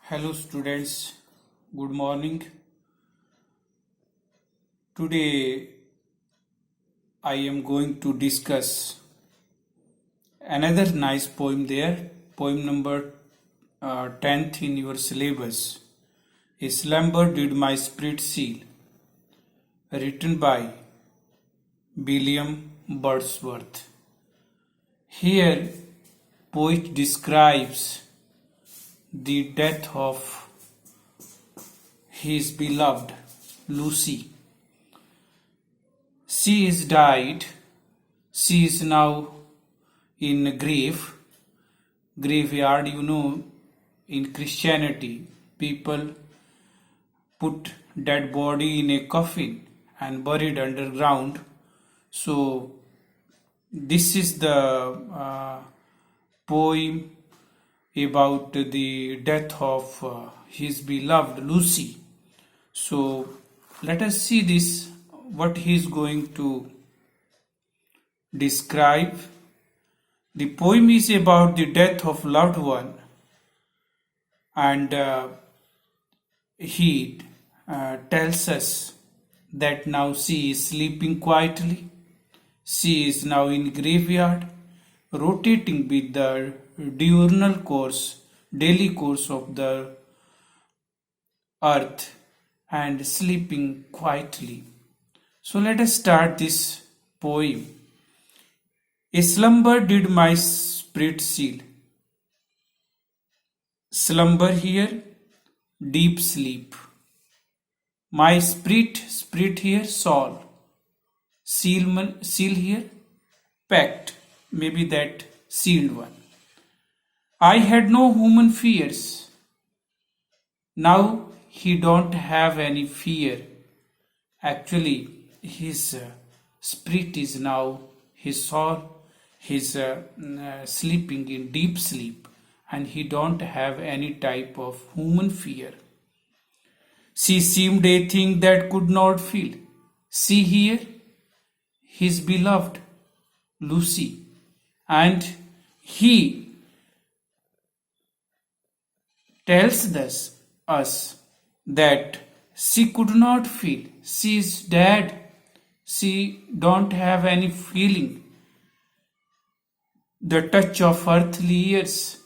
Hello students, good morning. Today I am going to discuss another nice poem there, poem number 10th in your syllabus. A slumber did my spirit seal, written by William Wordsworth. Here poet describes the death of his beloved Lucy. She is died. She is now in graveyard. In Christianity, people put dead body in a coffin and buried underground. So this is the poem about the death of his beloved Lucy. So let us see this, what he is going to describe. The poem is about the death of loved one, and he tells us that now she is sleeping quietly. She is now in graveyard, rotating with the daily course of the earth, and sleeping quietly. So let us start this poem. A slumber did my spirit seal. Slumber here, deep sleep. My spirit here, soul. Seal here, packed, maybe that sealed one. I had no human fears. Now he don't have any fear. Actually, his spirit is now, his soul, he's sleeping in deep sleep, and he don't have any type of human fear. She seemed a thing that could not feel. See here, his beloved Lucy, and he tells us that she could not feel. She is dead. She don't have any feeling. The touch of earthly years,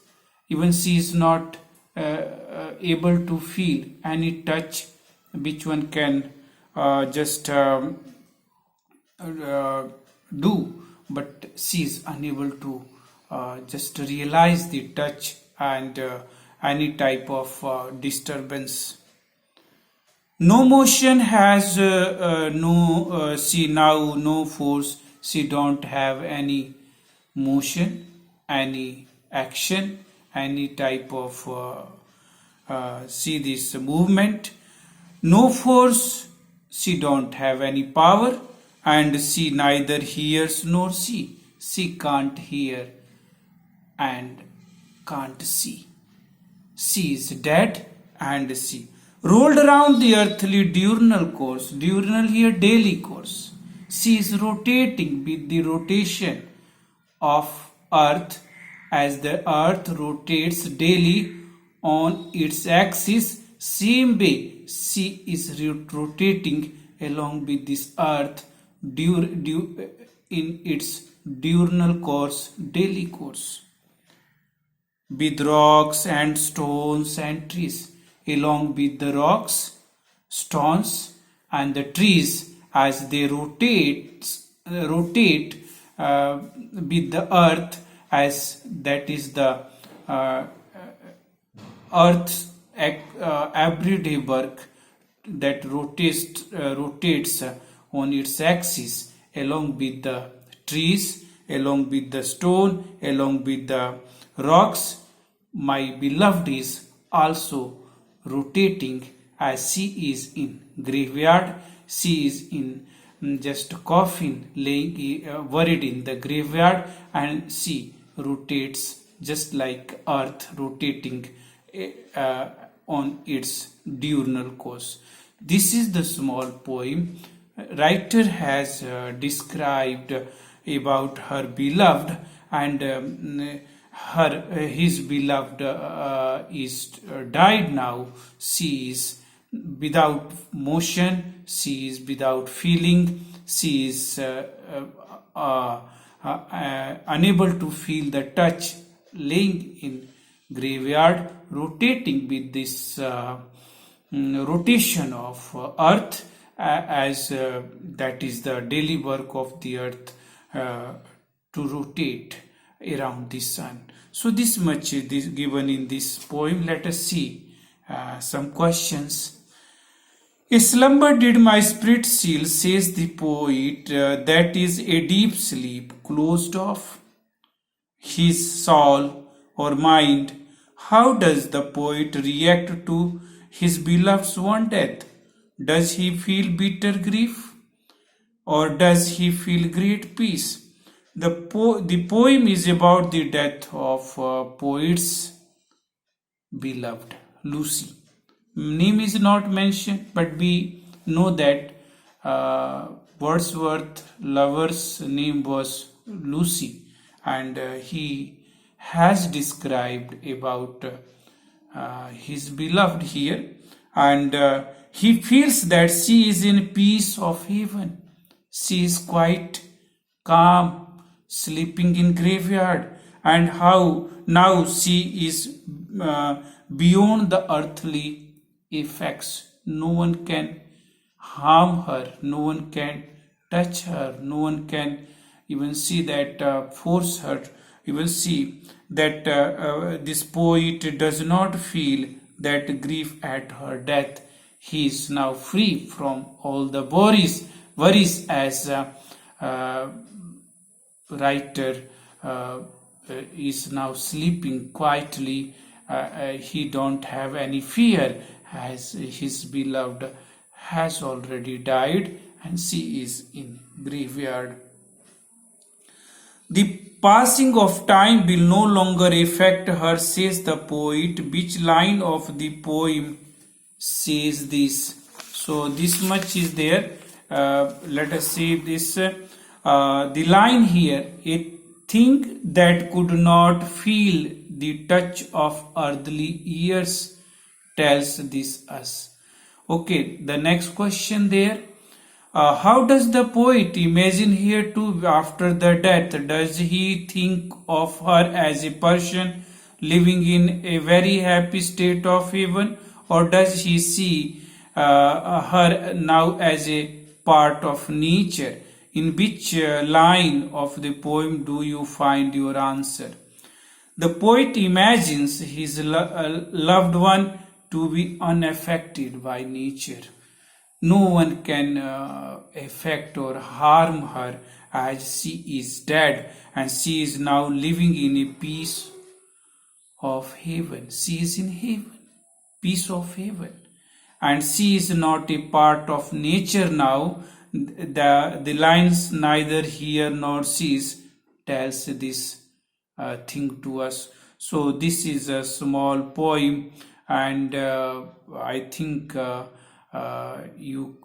even she is not able to feel any touch which one can just do, but she is unable to just realize the touch and any type of disturbance. No motion has she now no force. She don't have any motion, any action, any type of see this movement. No force. She don't have any power, and she neither hears nor see. She can't hear and can't see. She is dead, and she rolled around the earthly diurnal course. Diurnal here, daily course. She is rotating with the rotation of earth, as the earth rotates daily on its axis. Same way she is rotating along with this earth in its diurnal course, daily course, with rocks and stones and trees. Along with the rocks, stones, and the trees, as they rotate with the earth, as that is the earth's everyday work that rotates on its axis, along with the trees, along with the stone, along with the rocks. My beloved is also rotating, as she is in graveyard. She is in just coffin, laying buried in the graveyard, and she rotates just like earth rotating on its diurnal course. This is the small poem. Writer has described about her beloved, and his beloved is died now. She is without motion, she is without feeling, she is unable to feel the touch, laying in graveyard, rotating with this rotation of earth, as that is the daily work of the earth, to rotate around the sun. So this much is given in this poem. Let us see some questions. A slumber did my spirit seal, says the poet, that is a deep sleep closed off his soul or mind. How does the poet react to his beloved's one death? Does he feel bitter grief, or does he feel great peace? The poem is about the death of poet's beloved, Lucy. Name is not mentioned, but we know that Wordsworth lover's name was Lucy, and he has described about his beloved here, and he feels that she is in peace of heaven. She is quite calm, sleeping in graveyard, and how now she is beyond the earthly effects. No one can harm her, no one can touch her, no one can even see that force her. Even see that this poet does not feel that grief at her death. He is now free from all the worries as writer is now sleeping quietly. He don't have any fear, as his beloved has already died and she is in graveyard. The passing of time will no longer affect her, says the poet. Which line of the poem says this? So this much is there. Let us see this. The line here, a thing that could not feel the touch of earthly years, tells this us. Okay, the next question there. How does the poet imagine here too after the death? Does he think of her as a person living in a very happy state of heaven, or does he see her now as a part of nature? In which line of the poem do you find your answer? The poet imagines his loved one to be unaffected by nature. No one can affect or harm her, as she is dead and she is now living in a peace of heaven. She is in heaven, peace of heaven, and she is not a part of nature now. The lines neither here nor sees tells this thing to us. So this is a small poem, and I think you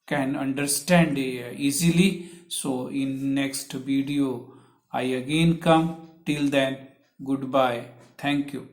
can understand easily. So in next video I again come. Till then, goodbye. Thank you.